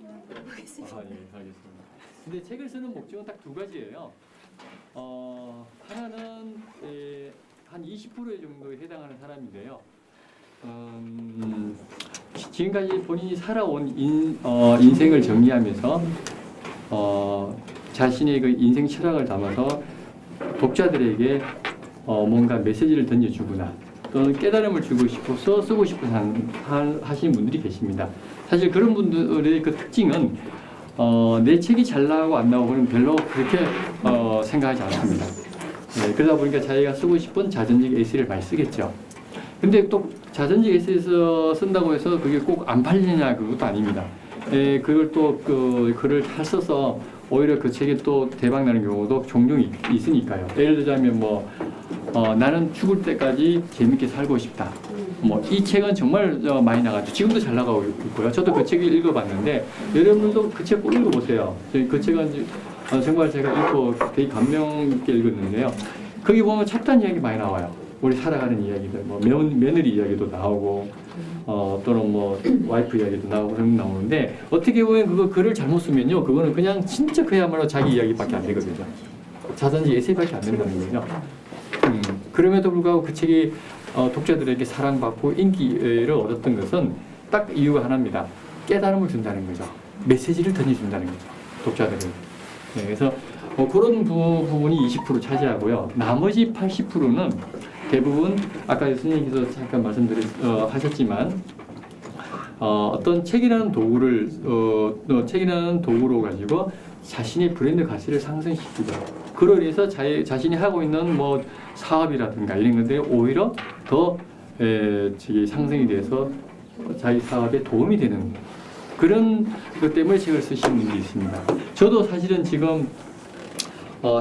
진행해보겠습니다. 예, 알겠습니다. 근데 책을 쓰는 목적은 딱 두 가지예요. 하나는 한 20% 정도에 해당하는 사람인데요. 지금까지 본인이 살아온 인생을 정리하면서 자신의 그 인생 철학을 담아서 독자들에게 뭔가 메시지를 던져주거나 또는 깨달음을 주고 싶어서 쓰고 싶어서 하시는 분들이 계십니다. 사실 그런 분들의 그 특징은 내 책이 잘 나오고 안 나오고는 별로 그렇게 생각하지 않습니다. 네, 그러다 보니까 자기가 쓰고 싶은 자전적 에세이를 많이 쓰겠죠. 근데 또 자전적 에세이에서 쓴다고 해서 그게 꼭 안 팔리냐 그것도 아닙니다. 그걸 또 그 글을 잘 써서 오히려 그 책이 또 대박 나는 경우도 종종 있으니까요. 예를 들자면 나는 죽을 때까지 재밌게 살고 싶다. 이 책은 정말 많이 나가죠. 지금도 잘 나가고 있고요. 저도 그 책을 읽어봤는데 여러분들도 그 책 꼭 읽어보세요. 그 책은 정말 제가 읽고 되게 감명 있게 읽었는데요. 거기 보면 첩단 이야기 많이 나와요. 우리 살아가는 이야기들, 며느리 이야기도 나오고, 또는 와이프 이야기도 나오고 그런 거 나오는데 어떻게 보면 그거 글을 잘못 쓰면요, 그거는 그냥 진짜 그야말로 자기 이야기밖에 안 되거든요. 자전적 에세이밖에 안 된다는 거죠. 그럼에도 불구하고 그 책이 독자들에게 사랑받고 인기를 얻었던 것은 딱 이유가 하나입니다. 깨달음을 준다는 거죠. 메시지를 던져준다는 거죠. 독자들은. 네, 그래서 그런 부분이 20% 차지하고요. 나머지 80%는 대부분 아까 선생님께서 잠깐 하셨지만 어떤 책이라는 도구를 책이라는 도구로 가지고 자신의 브랜드 가치를 상승시키죠. 그로 인해서 자신이 하고 있는 사업이라든가 이런 것들이 오히려 더 상승이 돼서 자기 사업에 도움이 되는 그런 것 때문에 책을 쓰시는 분들이 있습니다. 저도 사실은 지금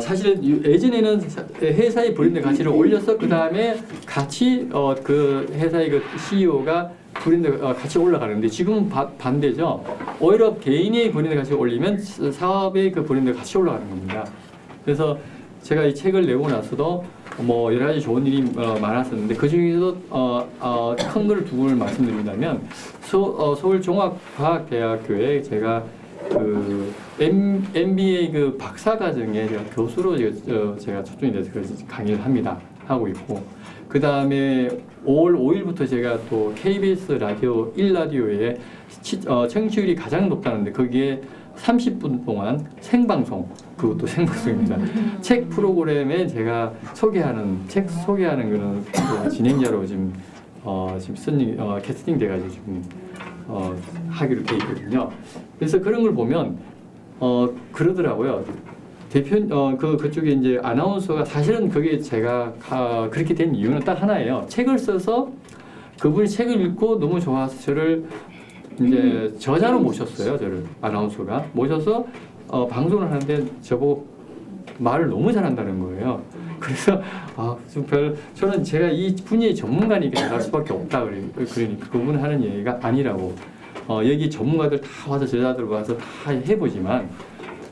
사실은 예전에는 회사의 브랜드 가치를 올려서 그 다음에 같이 그 회사의 그 CEO가 브랜드 가치 올라가는데 지금은 반대죠. 오히려 개인의 브랜드 가치를 올리면 사업의 그 브랜드 가치 올라가는 겁니다. 그래서 제가 이 책을 내고 나서도 여러 가지 좋은 일이 많았었는데 그 중에서도 큰 걸 두 군을 말씀드린다면 서울종합과학대학교에 제가 그 MBA 그 박사과정에 제가 교수로 제가 초청이 돼서 강의를 하고 있고 그 다음에 5월 5일부터 제가 또 KBS 라디오 1라디오에 청취율이 가장 높다는데 거기에 30분 동안 생방송, 그것도 생방송입니다. 책 프로그램에 제가 책 소개하는 그런 진행자로 지금 캐스팅 돼가지고 지금 하기로 돼 있거든요. 그래서 그런 걸 보면 그러더라고요. 그쪽에 이제 아나운서가 사실은 그게 제가 그렇게 된 이유는 딱 하나예요. 책을 써서 그분이 책을 읽고 너무 좋아서 저를 이제 저자로 모셨어요. 저를 아나운서가 모셔서 방송을 하는데 저보고 말을 너무 잘한다는 거예요. 그래서 저는 제가 이 분야의 전문가니까 잘할 수밖에 없다 그러니까 그분은 하는 얘기가 아니라고. 여기 전문가들 다 와서 저자들 와서 다 해보지만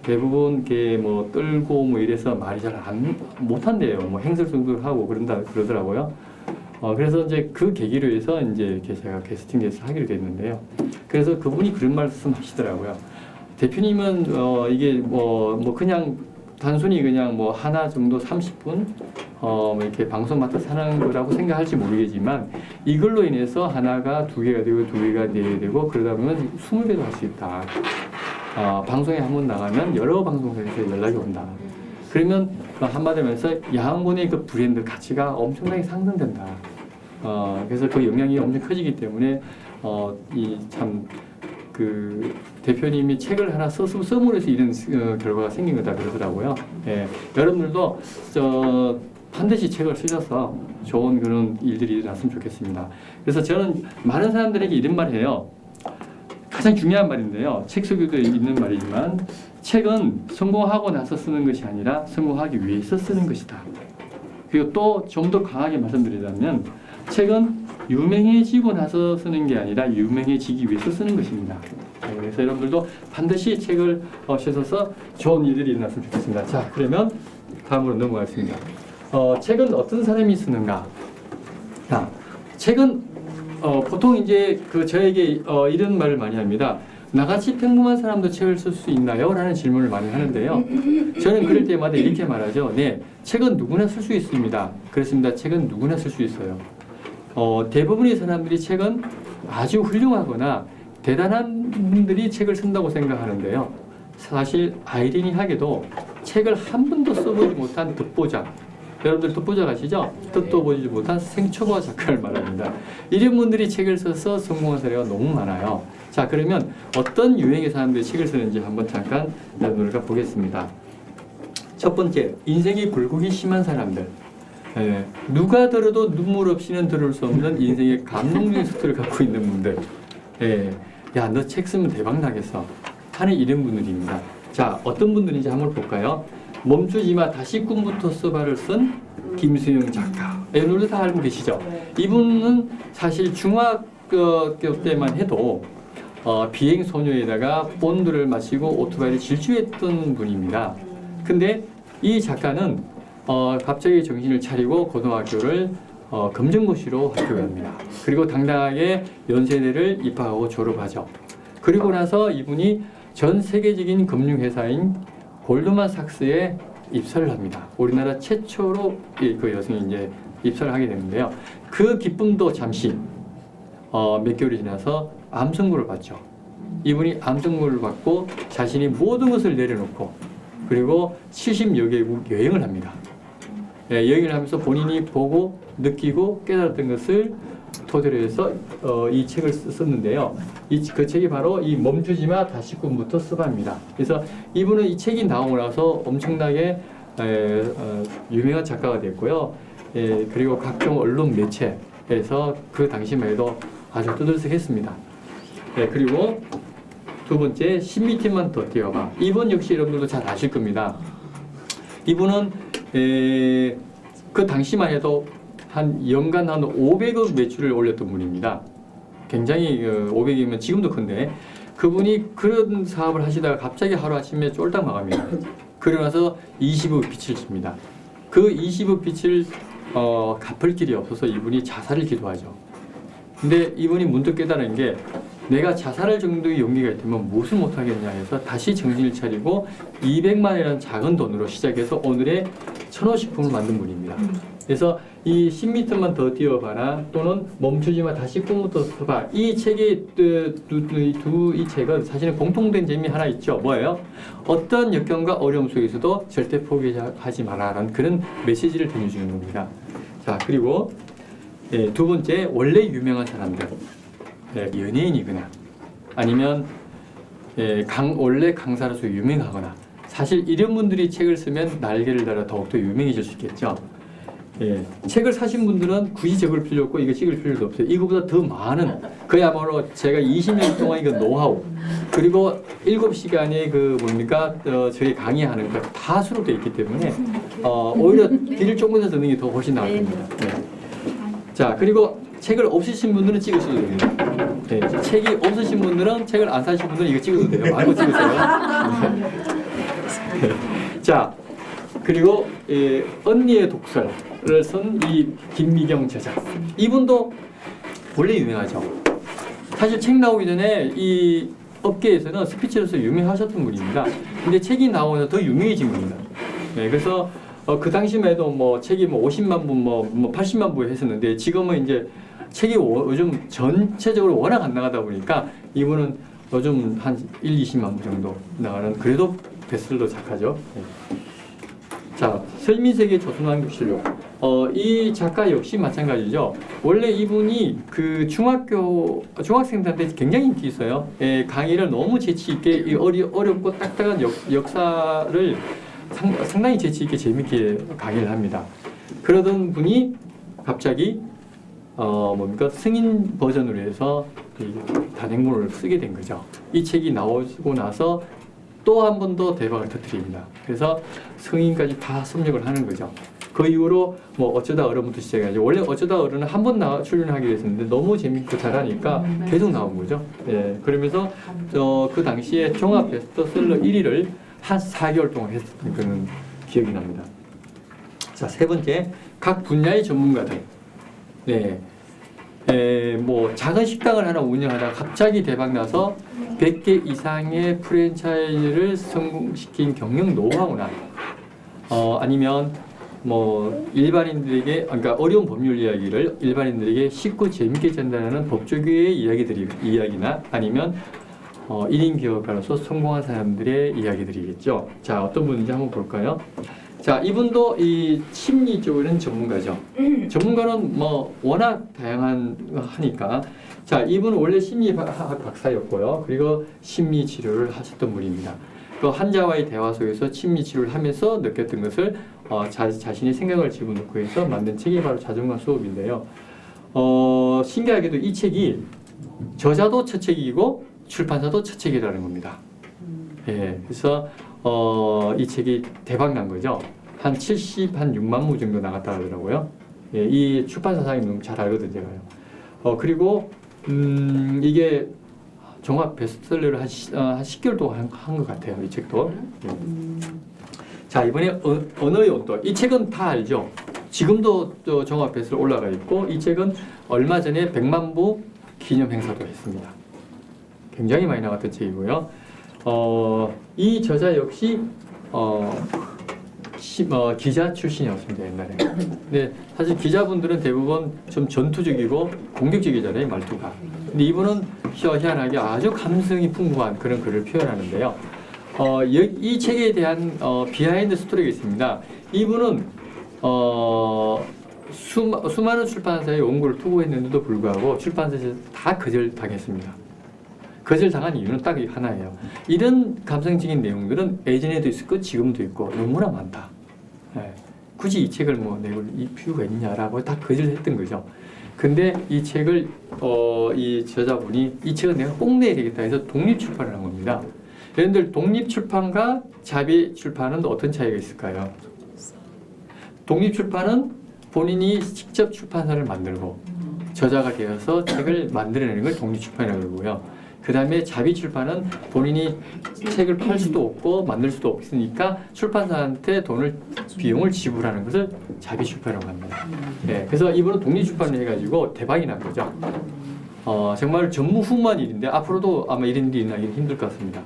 대부분 떨고 이래서 말이 잘 못한대요. 행설수설하고 그러더라고요. 그래서 이제 그 계기로 해서 이제 제가 캐스팅돼서 하기로 됐는데요. 그래서 그분이 그런 말씀하시더라고요. 대표님은 이게 그냥 단순히 그냥 하나 정도 30분 이렇게 방송 맡아서 하는 거라고 생각할지 모르겠지만 이걸로 인해서 하나가 2개가 되고 2개가 4개 되고 그러다 보면 20개도 할 수 있다. 방송에 한번 나가면 여러 방송에서 연락이 온다. 그러면 한마디로 해서 야한군의 그 브랜드 가치가 엄청나게 상승된다. 그래서 그 영향이 엄청 커지기 때문에 그 대표님이 책을 하나 써므로 해서 이런 결과가 생긴 거다 그러더라고요. 예, 여러분들도 반드시 책을 쓰셔서 좋은 그런 일들이 일어났으면 좋겠습니다. 그래서 저는 많은 사람들에게 이런 말 해요. 가장 중요한 말인데요. 책 속에도 있는 말이지만 책은 성공하고 나서 쓰는 것이 아니라 성공하기 위해서 쓰는 것이다. 그리고 또 좀 더 강하게 말씀드리자면 책은 유명해지고 나서 쓰는 게 아니라 유명해지기 위해서 쓰는 것입니다. 그래서 여러분들도 반드시 책을 쓰셔서 좋은 일들이 일어났으면 좋겠습니다. 자, 그러면 다음으로 넘어가겠습니다. 책은 어떤 사람이 쓰는가? 자, 책은 보통 이제 저에게 이런 말을 많이 합니다. 나같이 평범한 사람도 책을 쓸 수 있나요? 라는 질문을 많이 하는데요. 저는 그럴 때마다 이렇게 말하죠. 네, 책은 누구나 쓸 수 있습니다. 그렇습니다. 책은 누구나 쓸 수 있어요. 대부분의 사람들이 책은 아주 훌륭하거나 대단한 분들이 책을 쓴다고 생각하는데요. 사실 아이러니하게도 책을 한 번도 써보지 못한 듣보잡, 여러분들 듣보잡 아시죠? 듣도 보지 못한 생초보 작가를 말합니다. 이런 분들이 책을 써서 성공한 사례가 너무 많아요. 자, 그러면 어떤 유형의 사람들이 책을 쓰는지 한번 잠깐 우리가 보겠습니다. 첫 번째, 인생이 굴곡이 심한 사람들. 누가 들어도 눈물 없이는 들을 수 없는 인생의 감동적인 스토리를 갖고 있는 분들. 야, 너 책 쓰면 대박 나겠어 하는 이런 분들입니다. 자, 어떤 분들인지 한번 볼까요? 멈추지마 다시 꿈부터 써봐를 쓴 김수영 작가. 여러분들 다 알고 계시죠? 이분은 사실 중학교 때만 해도 비행 소녀에다가 본드를 마시고 오토바이를 질주했던 분입니다. 근데 이 작가는 갑자기 정신을 차리고 고등학교를 검정고시로 학교에 갑니다. 그리고 당당하게 연세대를 입학하고 졸업하죠. 그리고 나서 이분이 전 세계적인 금융회사인 골드만삭스에 입사를 합니다. 우리나라 최초로 그 여성이 이제 입사를 하게 되는데요. 그 기쁨도 잠시 몇 개월이 지나서 암 선고를 받죠. 이분이 암 선고를 받고 자신이 모든 것을 내려놓고 그리고 70여 개국 여행을 합니다. 여행을 하면서 본인이 보고 느끼고 깨달았던 것을 토대로 해서 이 책을 썼는데요. 그 책이 바로 이 멈추지마 다시 꿈부터 써봐입니다. 그래서 이분은 이 책이 나오고 나서 엄청나게 유명한 작가가 됐고요. 그리고 각종 언론 매체에서 그 당시만 해도 아주 떠들썩했습니다. 그리고 두 번째, 10m만 더 뛰어봐. 이분 역시 여러분들도 잘 아실 겁니다. 이분은 그 당시만 해도 한 연간 한 500억 매출을 올렸던 분입니다. 굉장히 500이면 지금도 큰데 그분이 그런 사업을 하시다가 갑자기 하루아침에 쫄딱 망합니다. 그러고 나서 20억 빚을 집니다. 그 20억 빚을 갚을 길이 없어서 이분이 자살을 기도하죠. 근데 이분이 문득 깨달은 게 내가 자살할 정도의 용기가 있다면 무엇을 못하겠냐 해서 다시 정신을 차리고 200만 원이라는 작은 돈으로 시작해서 오늘의 천호식품을 만든 분입니다. 그래서 이 10m만 더 뛰어봐라 또는 멈추지마 다시 꿈부터 써봐. 이 책의 이 책은 사실은 공통된 점이 하나 있죠. 뭐예요? 어떤 역경과 어려움 속에서도 절대 포기하지 마라라는 그런 메시지를 전해주는 겁니다. 자, 그리고 두 번째, 원래 유명한 사람들, 연예인이거나 아니면 원래 강사로서 유명하거나 사실 이런 분들이 책을 쓰면 날개를 달아 더욱더 유명해질 수 있겠죠. 책을 사신 분들은 굳이 적을 필요 없고 이거 찍을 필요도 없어요. 이거보다 더 많은 그야말로 제가 20년 동안 이거 노하우 그리고 7시간의 그 뭡니까 저희 강의하는 거 다 수록되어 있기 때문에 오히려 길을 쫑긋해서 듣는 게 더 훨씬 나을 겁니다. 자, 그리고 책을 없으신 분들은 찍으셔도 됩니다. 책이 없으신 분들은 책을 안 사신 분들은 이거 찍어도 돼요. 말고 찍으세요. 자, 그리고 언니의 독설을 쓴 이 김미경 저자. 이분도 원래 유명하죠. 사실 책 나오기 전에 이 업계에서는 스피치로서 유명하셨던 분입니다. 근데 책이 나오면서 더 유명해진 겁니다. 그래서 그 당시만 해도 뭐 책이 뭐 50만 부, 뭐 80만 부 했었는데 지금은 이제 책이 요즘 전체적으로 워낙 안 나가다 보니까 이분은 요즘 한 20만 부 정도 나가는 그래도 베스트셀러 작가죠. 자, 설민세계 조선왕국실록. 이 작가 역시 마찬가지죠. 원래 이분이 그 중학생들한테 굉장히 인기 있어요. 강의를 너무 재치 있게 어렵고 딱딱한 역사를 상당히 재치 있게 재밌게 강의를 합니다. 그러던 분이 갑자기 뭡니까 승인 버전으로 해서 단행본을 쓰게 된 거죠. 이 책이 나오고 나서 또 한 번 더 대박을 터뜨립니다. 그래서 승인까지 다 섭렵을 하는 거죠. 그 이후로 뭐 어쩌다 어른부터 시작해가지고 원래 어쩌다 어른은 한 번 출연하기로 했었는데 너무 재밌고 잘하니까 계속 나온 거죠. 그러면서 그 당시에 종합 베스트셀러 1위를 한 4개월 동안 했었던 그런 기억이 납니다. 자, 세 번째, 각 분야의 전문가들. 뭐 작은 식당을 하나 운영하다가 갑자기 대박 나서 100개 이상의 프랜차이즈를 성공시킨 경영 노하우나 아니면 뭐 일반인들에게 그러니까 어려운 법률 이야기를 일반인들에게 쉽고 재밌게 전달하는 법조계의 이야기나 아니면 1인 기업가로서 성공한 사람들의 이야기들이겠죠. 자, 어떤 분인지 한번 볼까요? 자, 이분도 이 심리 쪽에는 전문가죠. 전문가는 뭐 워낙 하니까. 자, 이분은 원래 심리학 박사였고요. 그리고 심리 치료를 하셨던 분입니다. 그 환자와의 대화 속에서 심리 치료를 하면서 느꼈던 것을 자신의 생각을 집어넣고 해서 만든 책이 바로 자존감 수업인데요. 신기하게도 이 책이 저자도 첫 책이고 출판사도 첫 책이라는 겁니다. 예, 그래서 이 책이 대박 난 거죠. 한 6만 부 정도 나갔다 하더라고요. 예, 이 출판사 사장님 너무 잘 알거든요, 제가요. 그리고 이게 종합 베스트셀러를 한 10개월 동안 한 것 같아요, 이 책도. 예. 자, 이번에 언어의 온도. 이 책은 다 알죠. 지금도 종합 베스트셀러 올라가 있고, 이 책은 얼마 전에 100만 부 기념 행사도 했습니다. 굉장히 많이 나갔던 책이고요. 이 저자 역시 기자 출신이었습니다, 옛날에. 근데 사실 기자분들은 대부분 좀 전투적이고 공격적이잖아요, 말투가. 근데 이분은 희한하게 아주 감성이 풍부한 그런 글을 표현하는데요. 이 책에 대한 비하인드 스토리가 있습니다. 이분은 수많은 출판사에 원고를 투고했는데도 불구하고 출판사에서 다 거절당했습니다. 거절당한 이유는 딱 하나예요. 이런 감성적인 내용들은 예전에도 있었고 지금도 있고 너무나 많다. 예. 굳이 이 책을 뭐 내고 이 필요가 있냐라고 다 거절했던 거죠. 근데 이 책을 이 저자분이 이 책은 내가 꼭 내야 되겠다 해서 독립출판을 한 겁니다. 여러분들 독립출판과 자비출판은 어떤 차이가 있을까요? 독립출판은 본인이 직접 출판사를 만들고 저자가 되어서 책을 만들어내는 걸 독립출판이라고 그러고요. 그 다음에 자비출판은 본인이 책을 팔 수도 없고 만들 수도 없으니까 출판사한테 비용을 지불하는 것을 자비출판이라고 합니다. 네, 그래서 이분은 독립출판을 해가지고 대박이 난 거죠. 정말 전무후무한 일인데 앞으로도 아마 이런 일이 나기 힘들 것 같습니다.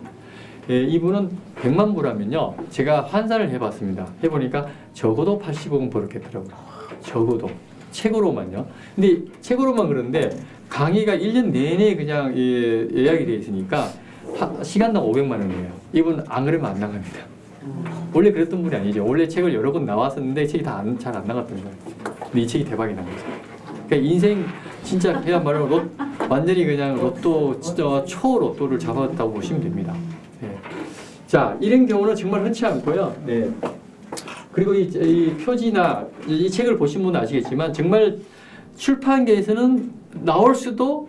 예, 이분은 100만 부라면요. 제가 환산을 해봤습니다. 해보니까 적어도 80억은 벌었겠더라고요. 적어도. 책으로만요. 근데 책으로만 그런데 강의가 1년 내내 그냥 예약이 되어 있으니까 시간당 500만 원이에요. 이분 안 그러면 안 나갑니다. 원래 그랬던 분이 아니죠. 원래 책을 여러 권 나왔었는데 책이 다 잘 안 나갔던 거예요. 근데 이 책이 대박이 난 거죠. 그러니까 인생 진짜 그야말로 완전히 그냥 로또 진짜 초로또를 잡았다고 보시면 됩니다. 네. 자, 이런 경우는 정말 흔치 않고요. 네. 그리고 이 표지나 이 책을 보신 분은 아시겠지만 정말 출판계에서는 나올 수도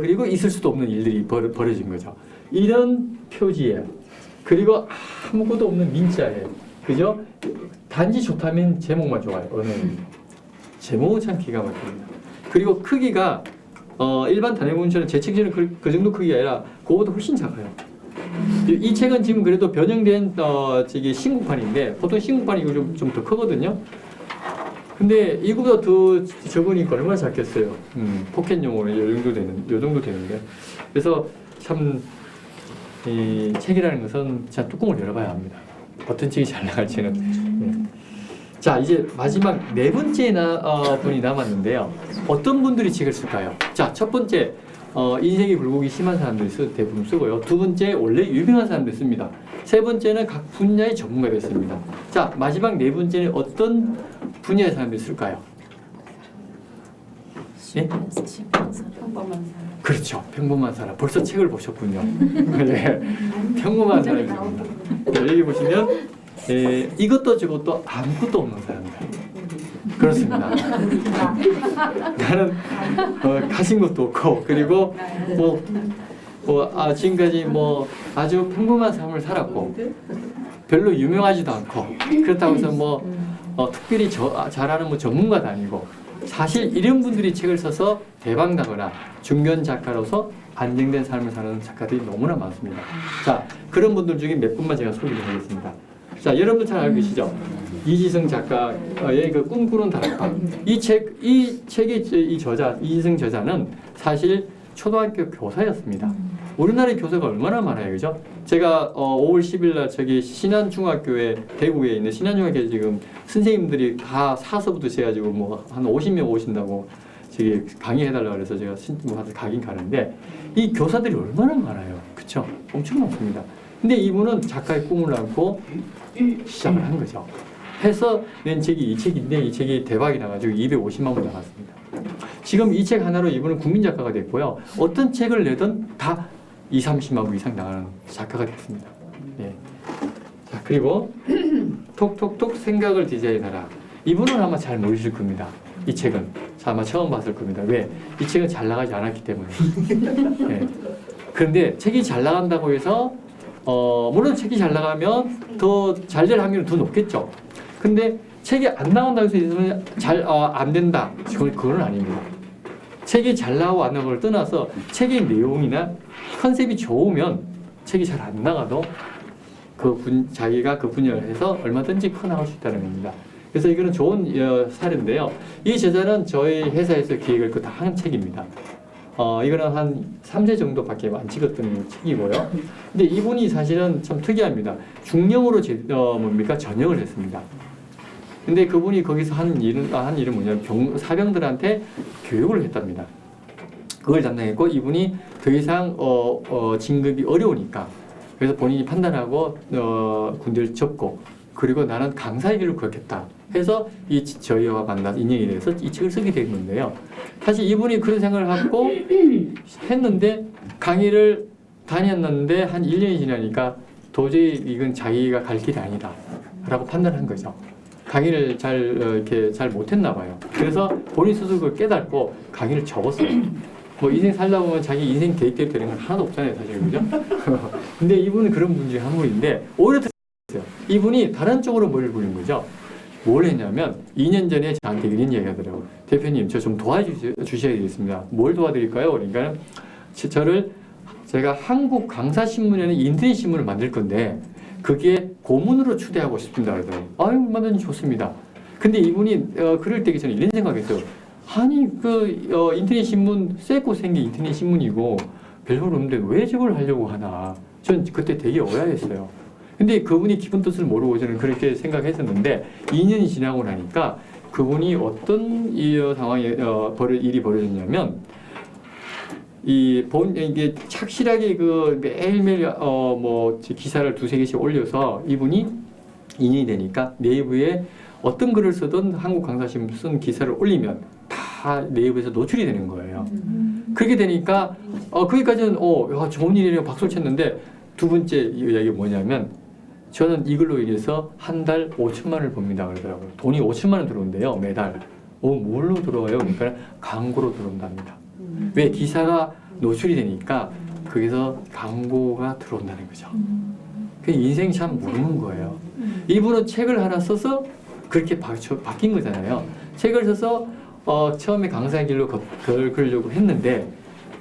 그리고 있을 수도 없는 일들이 벌어진 거죠. 이런 표지에 그리고 아무것도 없는 민자에 그죠? 단지 좋다면 제목만 좋아요. 제목은 참 기가 막힙니다. 그리고 크기가 일반 단행본처럼 제 책처럼 그 정도 크기가 아니라 그거보다 훨씬 작아요. 이 책은 지금 그래도 변형된 신국판인데 보통 신국판이 이거 좀 더 크거든요. 근데 이거보다 더 적으니까 얼마나 작겠어요. 포켓용으로 요 정도 되는데. 그래서 참 이 책이라는 것은 진짜 뚜껑을 열어봐야 합니다. 어떤 책이 잘 나갈지는. 네. 자, 이제 마지막 네 번째 분이 남았는데요. 어떤 분들이 책을 쓸까요? 자, 첫 번째 인생이 굴곡이 심한 사람들이 대부분 쓰고요. 두 번째 원래 유명한 사람들이 씁니다. 세 번째는 각 분야의 전문가가 있습니다. 자, 마지막 네 번째는 어떤 분야의 사람들이 쓸까요? 예? 평범한 사람. 그렇죠. 평범한 사람. 벌써 책을 보셨군요. 네. 평범한 사람입니다. 여기 보시면 이것도 저것도 아무것도 없는 사람들. 그렇습니다. 나는 가진 것도 없고 그리고 지금까지 아주 평범한 삶을 살았고 별로 유명하지도 않고 그렇다고 해서 특별히 잘하는 전문가도 아니고 사실 이런 분들이 책을 써서 대박나거나 중견 작가로서 안정된 삶을 사는 작가들이 너무나 많습니다. 자, 그런 분들 중에 몇 분만 제가 소개를 하겠습니다. 자, 여러분들 잘 알고 계시죠? 이지승 작가의 그 꿈꾸는 다락방. 이 책의 이 저자 이지승 저자는 사실 초등학교 교사였습니다. 우리나라의 교사가 얼마나 많아요, 그죠? 제가 5월 10일 날 저기 신안중학교에 대구에 있는 신안중학교에 지금 선생님들이 다 사서부터 해가지고 뭐 한 50명 오신다고 저기 강의해달라고 그래서 제가 뭐 가긴 가는데 이 교사들이 얼마나 많아요, 그쵸? 엄청 많습니다. 근데 이분은 작가의 꿈을 안고 시작을 한 거죠. 해서 낸 책이 이 책인데 이 책이 대박이 나가지고 250만 부 나갔습니다. 지금 이 책 하나로 이분은 국민 작가가 됐고요. 어떤 책을 내든 다 30만 부 이상 나가는 작가가 됐습니다. 예. 자, 그리고 톡톡톡 생각을 디자인하라. 이분은 아마 잘 모르실 겁니다. 이 책은 아마 처음 봤을 겁니다. 왜? 이 책은 잘 나가지 않았기 때문에. 예. 그런데 책이 잘 나간다고 해서 물론 책이 잘 나가면 더 잘 될 확률은 더 높겠죠. 근데 책이 안 나간다고 해서 잘 안 된다. 그건 아닙니다. 책이 잘 나오고 안 나오고를 떠나서 책의 내용이나 컨셉이 좋으면 책이 잘 안 나가도 자기가 그 분야에서 얼마든지 커나갈 수 있다는 겁니다. 그래서 이거는 좋은 사례인데요. 이 저자는 저희 회사에서 기획을 다 한 책입니다. 이거는 한 3세 정도밖에 안 찍었던 책이고요. 근데 이분이 사실은 참 특이합니다. 중령으로 전역을 했습니다. 근데 그분이 거기서 한 일은 뭐냐면 사병들한테 교육을 했답니다. 그걸 담당했고 이분이 더 이상 진급이 어려우니까 그래서 본인이 판단하고 군대를 접고 그리고 나는 강사의 길을 걷겠다 해서 저희와 만나서 인연이 돼서 이 책을 쓰게 된 건데요. 사실 이분이 그런 생각을 하고 했는데 강의를 다녔는데 한 1년이 지나니까 도저히 이건 자기가 갈 길이 아니다 라고 판단한 거죠. 강의를 잘 못했나 봐요. 그래서 본인 스스로 그걸 깨닫고 강의를 접었어요. 뭐 인생 살다 보면 자기 인생 계획대로 되는 건 하나도 없잖아요, 사실, 그죠? 근데 이분은 그런 분 중에 한 분인데 오히려 더 있어요. 이분이 다른 쪽으로 머리를 굴린 거죠. 뭘 했냐면 2년 전에 저한테 이런 얘기 하더라고요. 대표님, 저 좀 도와주셔야 되겠습니다. 뭘 도와드릴까요? 그러니까 제가 한국 강사신문에는 인터넷 신문을 만들 건데 그게 고문으로 추대하고 싶습니다. 그러더라고요. 아유, 얼마든지 좋습니다. 근데 이분이 글을 떼기 전에 이런 생각했어요. 아니, 인터넷 신문, 쎄고 생긴 인터넷 신문이고 별로 없는데 왜 저걸 하려고 하나. 전 그때 되게 어야했어요. 근데 그분이 깊은 뜻을 모르고 저는 그렇게 생각했었는데 2년이 지나고 나니까 그분이 어떤 일이 벌어졌냐면 이게 착실하게 매일매일 기사를 2-3개씩 올려서 이분이 2년이 되니까 네이버에 어떤 글을 쓰든 한국 강사신문 쓴 기사를 올리면 다 네이버에서 노출이 되는 거예요. 그렇게 되니까 거기까지는 좋은 일이라고 박수를 쳤는데 두 번째 이야기가 뭐냐면 저는 이 글로 인해서 한 달 5천만 원을 법니다 그러더라고요. 돈이 5천만 원 들어온대요, 매달. 뭘로 들어와요? 그러니까 광고로 들어온답니다. 왜? 기사가 노출이 되니까 거기서 광고가 들어온다는 거죠. 그 인생 참 모르는 거예요. 이분은 책을 하나 써서 그렇게 바뀐 거잖아요. 책을 써서 처음에 강사의 길로 걸으려고 했는데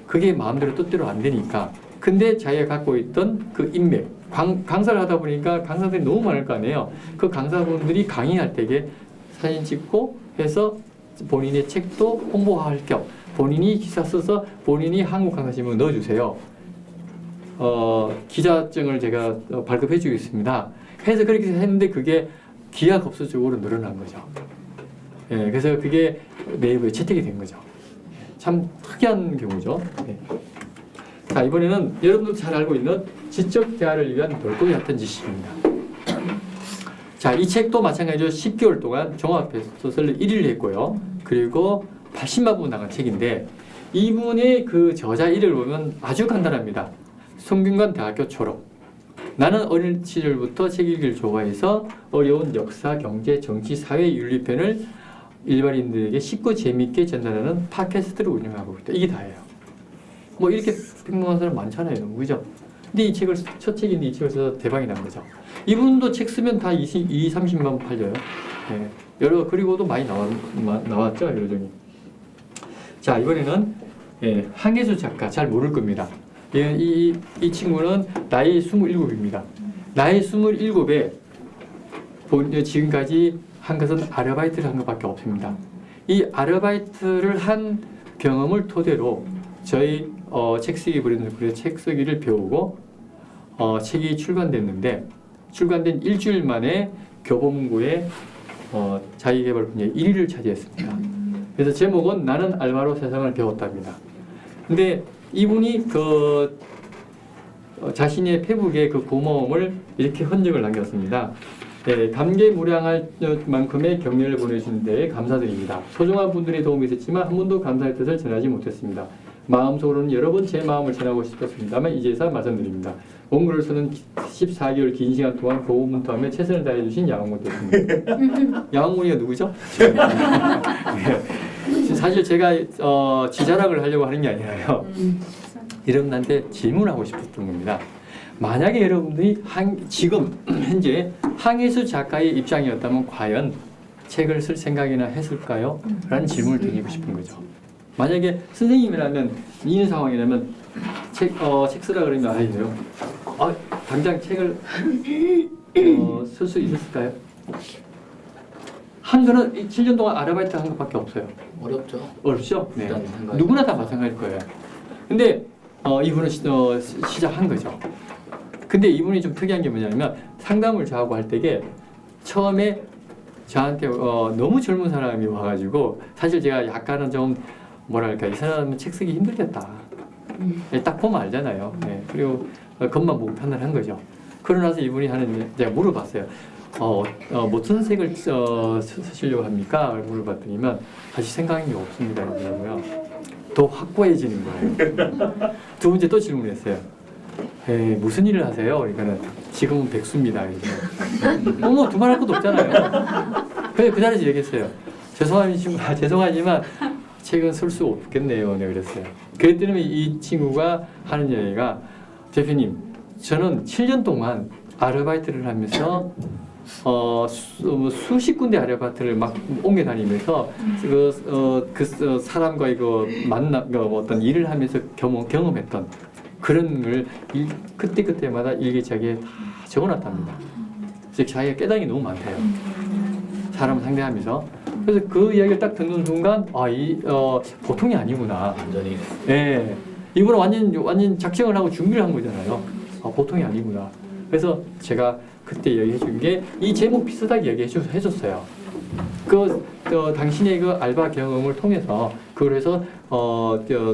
그게 마음대로 뜻대로 안 되니까 근데 자기가 갖고 있던 그 인맥 강사를 하다 보니까 강사들이 너무 많을 거 아니에요. 그 강사분들이 강의할 때에 사진 찍고 해서 본인의 책도 홍보할 겸 본인이 기사 써서 본인이 한국 강사신문 넣어주세요. 기자증을 제가 발급해 주겠습니다. 해서 그렇게 했는데 그게 기하급수적으로 늘어난 거죠. 예, 그래서 그게 네이버에 채택이 된 거죠. 참 특이한 경우죠. 네. 자, 이번에는 여러분도 잘 알고 있는 지적 대화를 위한 별도의 어떤 지식입니다. 자, 이 책도 마찬가지로 10개월 동안 종합소설을 1위를 했고요. 그리고 80만 부 나간 책인데 이분의 그 저자 이름을 보면 아주 간단합니다. 성균관 대학교 졸업. 나는 어린 시절부터 책 읽기를 좋아해서 어려운 역사, 경제, 정치, 사회 윤리편을 일반인들에게 쉽고 재미있게 전달하는 팟캐스트를 운영하고 있다. 이게 다예요. 뭐 이렇게 평범한 사람 많잖아요, 그죠? 근데 이 책을 첫 책인데 이 책을 써서 대박이 난 거죠. 이분도 책 쓰면 다 30만 부 팔려요. 네. 그리고도 많이 나왔죠, 여러 종이. 자, 이번에는 한예수 작가 잘 모를 겁니다. 이 친구는 나이 27입니다. 나이 27에 지금까지 한 것은 아르바이트를 한 것밖에 없습니다. 이 아르바이트를 한 경험을 토대로 저희 책 쓰기 브랜드 책 쓰기를 배우고 책이 출간됐는데 출간된 일주일 만에 교보문고의 자기개발 분야에 1위를 차지했습니다. 그래서 제목은 나는 알바로 세상을 배웠답니다. 근데 이분이 자신의 페북에 그 고마움을 이렇게 흔적을 남겼습니다. 네, 감개무량할 만큼의 격려를 보내주신 데에 감사드립니다. 소중한 분들의 도움이 있었지만 한 번도 감사의 뜻을 전하지 못했습니다. 마음속으로는 여러 번 제 마음을 전하고 싶었습니다만 이제서 말씀드립니다. 원고를 쓰는 14개월 긴 시간 동안 고군분투하며 최선을 다해주신 야왕문 대표입니다. 야왕문이가 누구죠? 네. 사실 제가 지자랑을 하려고 하는 게 아니라요. 여러분한테 질문하고 싶었던 겁니다. 만약에 여러분들이 지금 현재 항해수 작가의 입장이었다면 과연 책을 쓸 생각이나 했을까요? 라는 질문을 드리고 싶은 거죠. 만약에 선생님이라면 이런 상황이라면 책 쓰라 그러면 아니에요. 당장 책을 쓸 수 있었을까요? 한글은 7년 동안 아르바이트 한 것밖에 없어요. 어렵죠. 어렵죠? 네. 누구나 다 마찬가지일 거예요. 근데 이분은 시작한 거죠. 근데 이분이 좀 특이한 게 뭐냐면 상담을 저하고 할 때에 처음에 저한테 너무 젊은 사람이 와가지고 사실 제가 약간은 좀 뭐랄까 이 사람은 책 쓰기 힘들겠다. 딱 보면 알잖아요. 네. 그리고 겉만 보고 판단을 한 거죠. 그러고 나서 이분이 제가 물어봤어요. 무슨 책을 쓰시려고 합니까? 물어봤더니만 다시 생각한 게 없습니다. 그러더라고요. 더 확고해지는 거예요. 두 번째 또 질문했어요. 무슨 일을 하세요? 그러니까는 지금은 백수입니다. 어머 두말할 것도 없잖아요. 그 자리에서 얘기했어요. 죄송하지만 책은 쓸 수 없겠네요. 네, 그랬어요. 그랬더니 이 친구가 하는 얘기가 대표님 저는 7년 동안 아르바이트를 하면서 수십 군데 아르바이트를 막 옮겨 다니면서 그 사람과의 어떤 일을 하면서 경험했던 그런 걸 그때마다 일기장에 다 적어놨답니다. 즉 자기가 깨달은 게 너무 많대요. 사람을 상대하면서. 그래서 그 이야기를 딱 듣는 순간 보통이 아니구나. 완전히. 네, 이분은 완전 작정을 하고 준비를 한 거잖아요. 보통이 아니구나. 그래서 제가 그때 이야기해 준 게 이 제목 비슷하게 얘기해줬어요. 당신의 그 알바 경험을 통해서 그래서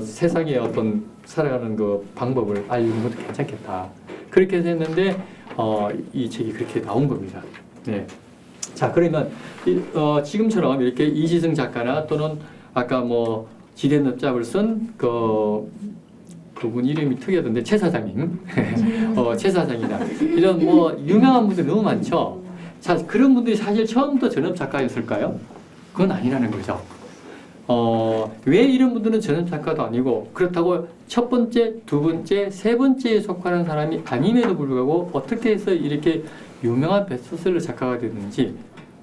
세상의 어떤 살아가는 그 방법을 알려주는 것도 괜찮겠다. 그렇게 해서 했는데 이 책이 그렇게 나온 겁니다. 네. 자 그러면 지금처럼 이렇게 이지승 작가나 또는 아까 지대늪잡을 쓴 그분 이름이 특이하던데 최 사장님, 최 사장이나 이런 유명한 분들 너무 많죠. 자 그런 분들이 사실 처음부터 전업 작가였을까요? 그건 아니라는 거죠. 왜 이런 분들은 전업 작가도 아니고 그렇다고 첫 번째, 두 번째, 세 번째에 속하는 사람이 아님에도 불구하고 어떻게 해서 이렇게 유명한 베스트셀러 작가가 됐는지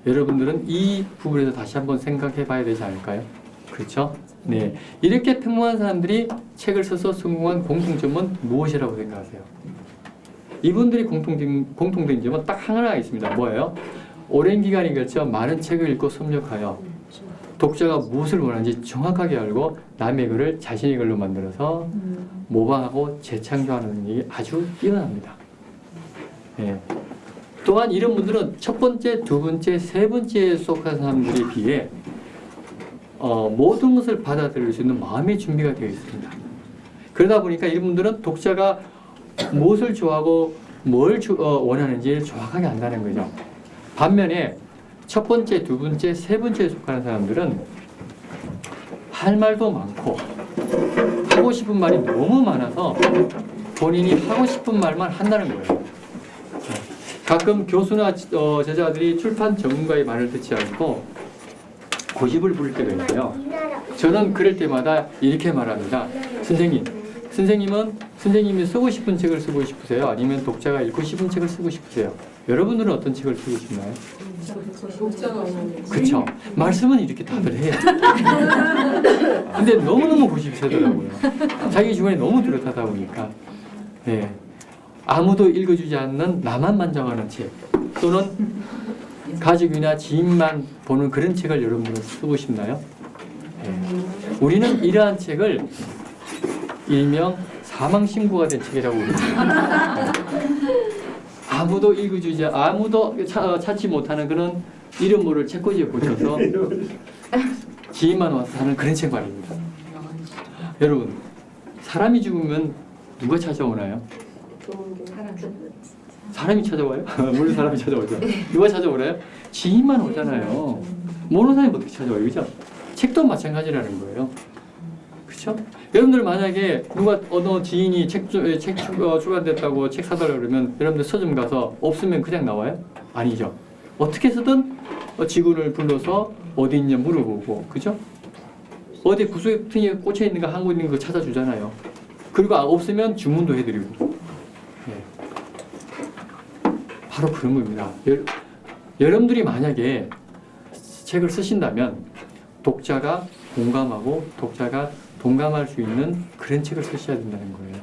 여러분들은 이 부분에서 다시 한번 생각해 봐야 되지 않을까요? 그렇죠? 네. 이렇게 평범한 사람들이 책을 써서 성공한 공통점은 무엇이라고 생각하세요? 이분들이 공통된 점은 딱 하나가 있습니다. 뭐예요? 오랜 기간이 걸쳐 많은 책을 읽고 섭렵하여 독자가 무엇을 원하는지 정확하게 알고 남의 글을 자신의 글로 만들어서 모방하고 재창조하는 능력이 아주 뛰어납니다. 네. 또한 이런 분들은 첫 번째, 두 번째, 세 번째에 속한 사람들에 비해 모든 것을 받아들일 수 있는 마음의 준비가 되어 있습니다. 그러다 보니까 이런 분들은 독자가 무엇을 좋아하고 뭘 원하는지 정확하게 안다는 거죠. 반면에 첫 번째, 두 번째, 세 번째에 속하는 사람들은 할 말도 많고 하고 싶은 말이 너무 많아서 본인이 하고 싶은 말만 한다는 거예요. 가끔 교수나 제자들이 출판 전문가의 말을 듣지 않고 고집을 부릴 때가 있어요. 저는 그럴 때마다 이렇게 말합니다. 선생님이 쓰고 싶은 책을 쓰고 싶으세요? 아니면 독자가 읽고 싶은 책을 쓰고 싶으세요? 여러분들은 어떤 책을 쓰고 싶나요? 그렇죠. 말씀은 이렇게 다들 해요. 근데 너무너무 고집이 세더라고요. 자기 주관이 너무 뚜렷하다 보니까. 네. 아무도 읽어주지 않는 나만 만족하는 책 또는 가족이나 지인만 보는 그런 책을 여러분들은 쓰고 싶나요? 네. 우리는 이러한 책을 일명 사망 신고가 된 책이라고 부릅니다. 아무도 읽어주지, 아무도 찾지 못하는 그런 이름 모를 책꽂이에 붙여서 지인만 와서 사는 그런 책 말입니다. 여러분, 사람이 죽으면 누가 찾아오나요? 사람이 찾아와요? 물론 사람이 찾아오죠. 누가 찾아오나요? 지인만 오잖아요. 모르는 사람이 어떻게 찾아와요? 그죠? 책도 마찬가지라는 거예요. 그렇죠? 여러분들 만약에 누가 어느 지인이 책 출간됐다고 책 사달라고 그러면 여러분들 서점 가서 없으면 그냥 나와요? 아니죠. 어떻게 해서든 직원을 불러서 어디 있냐 물어보고, 그죠? 어디 구석탱이에 꽂혀 있는가 하고 있는 거 찾아주잖아요. 그리고 없으면 주문도 해드리고. 네. 바로 그런 겁니다. 여러분들이 만약에 책을 쓰신다면 독자가 공감하고 독자가 동감할 수 있는 그런 책을 쓰셔야 된다는 거예요.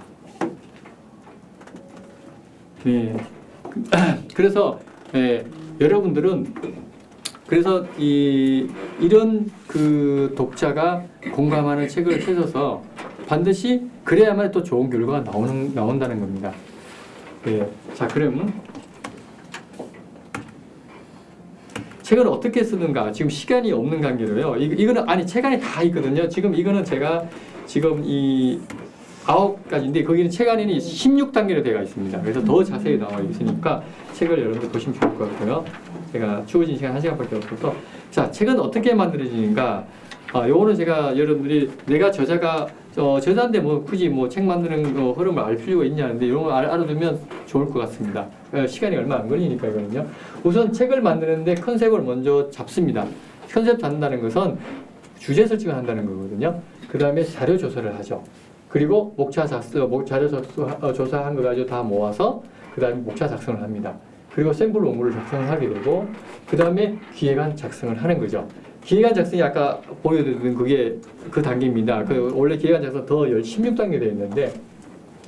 네. 그래서 여러분들은 그래서 이런 그 독자가 공감하는 책을 찾아서 반드시 그래야만 또 좋은 결과가 나온다는 겁니다. 네. 자, 그러면 책을 어떻게 쓰는가? 지금 시간이 없는 관계로요. 이거는 아니 책 안에 다 있거든요. 지금 이거는 제가 지금 이 9가지인데 거기는 책 안에는 16단계로 되어 있습니다. 그래서 더 자세히 나와 있으니까 책을 여러분들 보시면 좋을 것 같고요. 제가 주어진 시간 1시간밖에 없어서 자, 책은 어떻게 만들어지는가? 요거는 제가 여러분들이 내가 저자인데 뭐 굳이 뭐 책 만드는 거 흐름을 알 필요가 있냐는데 이런 걸 알아두면 좋을 것 같습니다. 시간이 얼마 안 걸리니까 이거는요. 우선 책을 만드는데 컨셉을 먼저 잡습니다. 컨셉 잡는다는 것은 주제 설정을 한다는 거거든요. 그 다음에 자료 조사를 하죠. 그리고 자료 조사한 거 가지고 다 모아서 그 다음에 목차 작성을 합니다. 그리고 샘플 원고를 작성하게 되고 그 다음에 기획안 작성을 하는 거죠. 기획안 작성이 아까 보여드린 그게 그 단계입니다. 원래 기획안 작성 더 16단계 되어 있는데